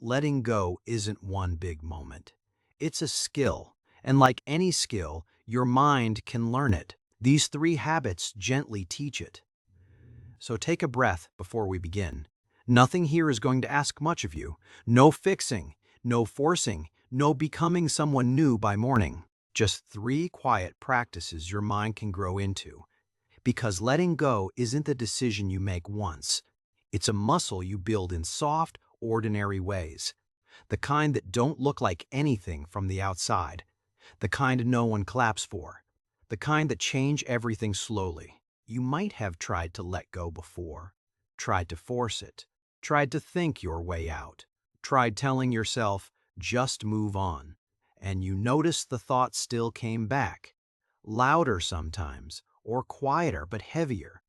letting go isn't one big moment. It's a skill, and like any skill, your mind can learn it. These three habits gently teach it. So take a breath before we begin. Nothing here is going to ask much of you. No fixing, no forcing, no becoming someone new by morning. Just three quiet practices your mind can grow into. Because letting go isn't the decision you make once. It's a muscle you build in soft, ordinary ways. The kind that don't look like anything from the outside. The kind no one claps for. The kind that change everything slowly. You might have tried to let go before. Tried to force it. Tried to think your way out. Tried telling yourself, just move on. And you noticed the thought still came back. Louder sometimes, or quieter but heavier.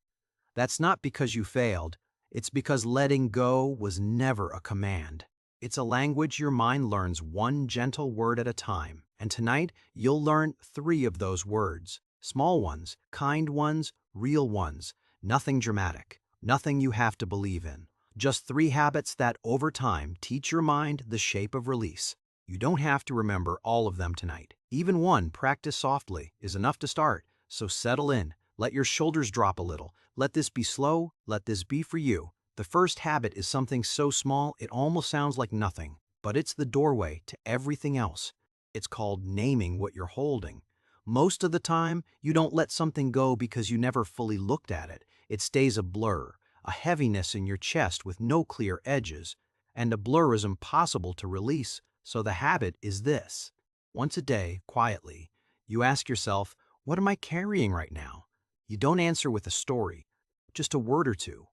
That's not because you failed. It's because letting go was never a command. It's a language your mind learns one gentle word at a time, and tonight you'll learn three of those words. Small ones, kind ones, real ones. Nothing dramatic, nothing you have to believe in. Just three habits that, over time, teach your mind the shape of release. You don't have to remember all of them tonight. Even one, practice softly, is enough to start. So settle in, let your shoulders drop a little. Let this be slow, let this be for you. The first habit is something so small it almost sounds like nothing, but it's the doorway to everything else. It's called naming what you're holding. Most of the time, you don't let something go because you never fully looked at it. It stays a blur, a heaviness in your chest with no clear edges, and a blur is impossible to release, so the habit is this. Once a day, quietly, you ask yourself, what am I carrying right now? You don't answer with a story, just a word or two.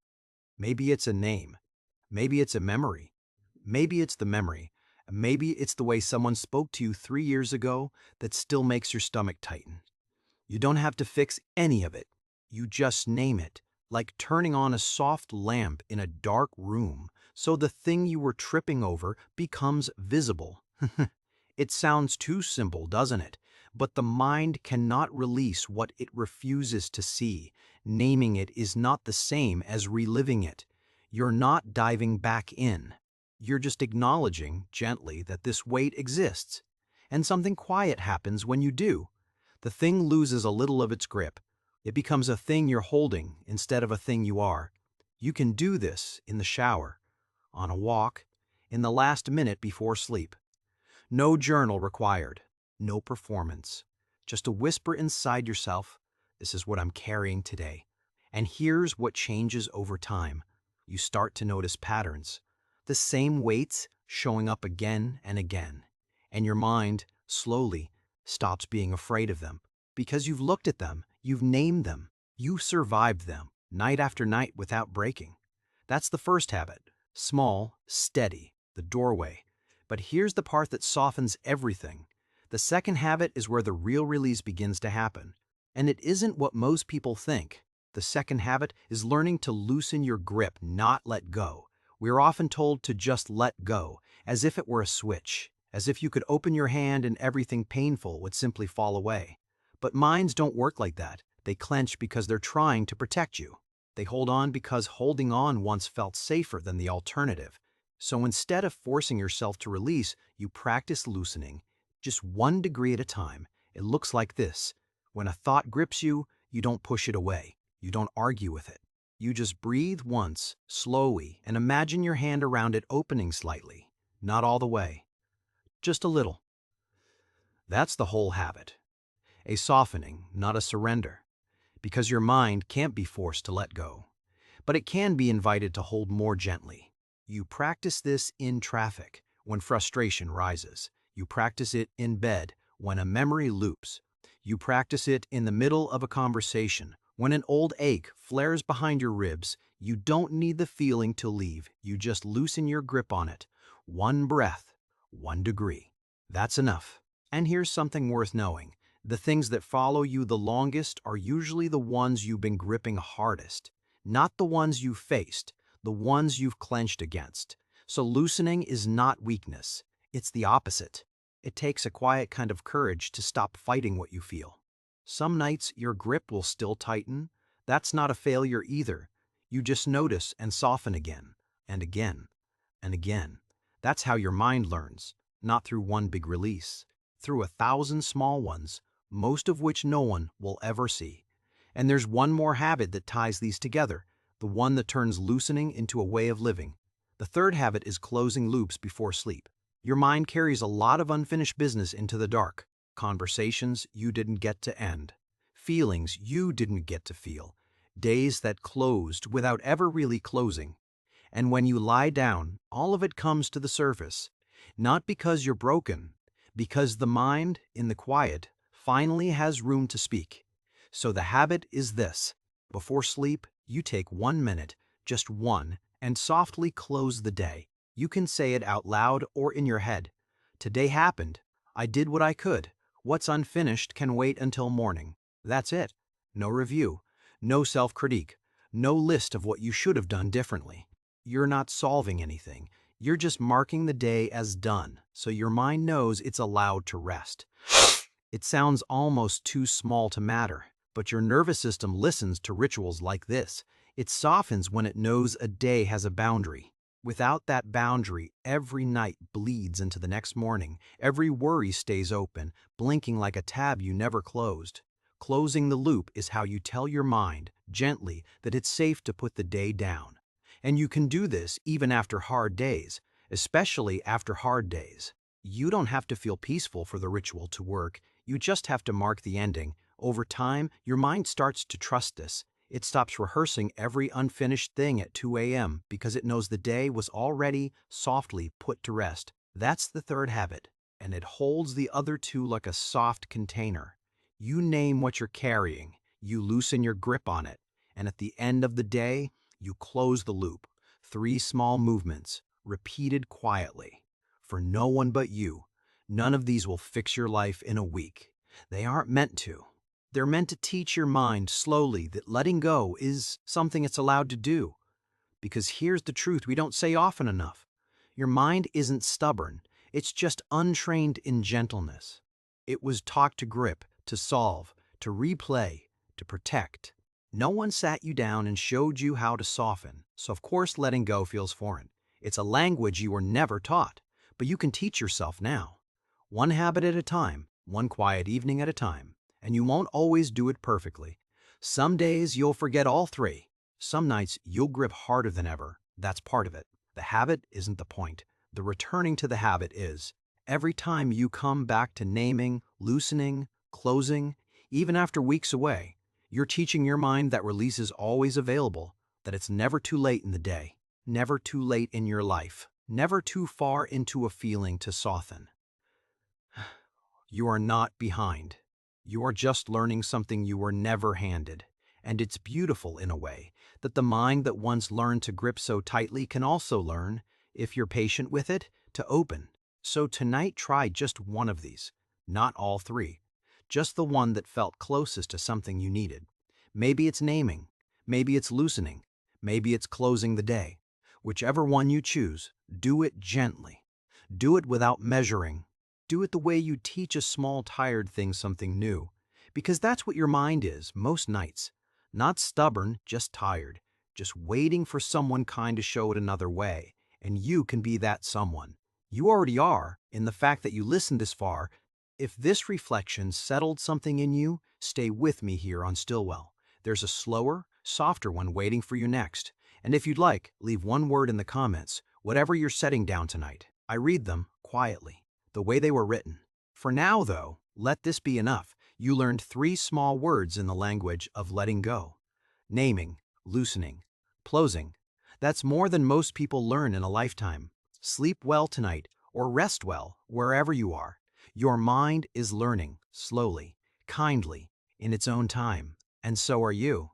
Maybe it's a name. Maybe it's a memory. Maybe it's the memory. Maybe it's the way someone spoke to you 3 years ago that still makes your stomach tighten. You don't have to fix any of it. You just name it, like turning on a soft lamp in a dark room so the thing you were tripping over becomes visible. It sounds too simple, doesn't it? But the mind cannot release what it refuses to see. Naming it is not the same as reliving it. You're not diving back in. You're just acknowledging gently that this weight exists. And something quiet happens when you do. The thing loses a little of its grip. It becomes a thing you're holding instead of a thing you are. You can do this in the shower, on a walk, in the last minute before sleep. No journal required, no performance. Just a whisper inside yourself, this is what I'm carrying today. And here's what changes over time. You start to notice patterns. The same weights showing up again and again. And your mind, slowly, stops being afraid of them. Because you've looked at them, you've named them, you survived them, night after night without breaking. That's the first habit. Small, steady, the doorway. But here's the part that softens everything. The second habit is where the real release begins to happen. And it isn't what most people think. The second habit is learning to loosen your grip, not let go. We're often told to just let go, as if it were a switch, as if you could open your hand and everything painful would simply fall away. But minds don't work like that. They clench because they're trying to protect you. They hold on because holding on once felt safer than the alternative. So instead of forcing yourself to release, you practice loosening, just 1 degree at a time. It looks like this. When a thought grips you, you don't push it away. You don't argue with it. You just breathe once, slowly, and imagine your hand around it opening slightly. Not all the way. Just a little. That's the whole habit. A softening, not a surrender. Because your mind can't be forced to let go. But it can be invited to hold more gently. You practice this in traffic, when frustration rises. You practice it in bed, when a memory loops. You practice it in the middle of a conversation, when an old ache flares behind your ribs. You don't need the feeling to leave. You just loosen your grip on it. 1 breath, 1 degree. That's enough. And here's something worth knowing. The things that follow you the longest are usually the ones you've been gripping hardest, not the ones you've faced, the ones you've clenched against. So loosening is not weakness. It's the opposite. It takes a quiet kind of courage to stop fighting what you feel. Some nights your grip will still tighten. That's not a failure either. You just notice and soften again, and again, and again. That's how your mind learns, not through one big release, through 1,000 small ones, most of which no one will ever see. And there's one more habit that ties these together, the one that turns loosening into a way of living. The third habit is closing loops before sleep. Your mind carries a lot of unfinished business into the dark, conversations you didn't get to end, feelings you didn't get to feel, days that closed without ever really closing. And when you lie down, all of it comes to the surface, not because you're broken, because the mind, in the quiet, finally has room to speak. So the habit is this. Before sleep, you take 1 minute, just one, and softly close the day. You can say it out loud or in your head. Today happened. I did what I could. What's unfinished can wait until morning. That's it. No review, no self-critique, no list of what you should have done differently. You're not solving anything. You're just marking the day as done, so your mind knows it's allowed to rest. It sounds almost too small to matter, but your nervous system listens to rituals like this. It softens when it knows a day has a boundary. Without that boundary, every night bleeds into the next morning. Every worry stays open, blinking like a tab you never closed. Closing the loop is how you tell your mind, gently, that it's safe to put the day down. And you can do this even after hard days, especially after hard days. You don't have to feel peaceful for the ritual to work. You just have to mark the ending. Over time, your mind starts to trust this. It stops rehearsing every unfinished thing at 2 a.m. because it knows the day was already softly put to rest. That's the third habit, and it holds the other two like a soft container. You name what you're carrying, you loosen your grip on it, and at the end of the day, you close the loop. 3 small movements, repeated quietly. For no one but you. None of these will fix your life in a week. They aren't meant to. They're meant to teach your mind slowly that letting go is something it's allowed to do. Because here's the truth we don't say often enough. Your mind isn't stubborn. It's just untrained in gentleness. It was taught to grip, to solve, to replay, to protect. No one sat you down and showed you how to soften, so of course letting go feels foreign. It's a language you were never taught, but you can teach yourself now. One habit at a time, one quiet evening at a time, and you won't always do it perfectly. Some days you'll forget all 3. Some nights you'll grip harder than ever. That's part of it. The habit isn't the point. The returning to the habit is. Every time you come back to naming, loosening, closing, even after weeks away, you're teaching your mind that release is always available, that it's never too late in the day, never too late in your life, never too far into a feeling to soften. You are not behind. You are just learning something you were never handed. And it's beautiful in a way that the mind that once learned to grip so tightly can also learn, if you're patient with it, to open. So tonight try just one of these, not all 3. Just the one that felt closest to something you needed. Maybe it's naming, maybe it's loosening, maybe it's closing the day. Whichever one you choose, do it gently. Do it without measuring. Do it the way you teach a small tired thing something new. Because that's what your mind is most nights. Not stubborn, just tired. Just waiting for someone kind to show it another way. And you can be that someone. You already are, in the fact that you listened this far. If this reflection settled something in you, stay with me here on Stillwell. There's a slower, softer one waiting for you next. And if you'd like, leave one word in the comments, whatever you're setting down tonight. I read them quietly, the way they were written. For now, though, let this be enough. You learned 3 small words in the language of letting go. Naming, loosening, closing. That's more than most people learn in a lifetime. Sleep well tonight, or rest well, wherever you are. Your mind is learning, slowly, kindly, in its own time, and so are you.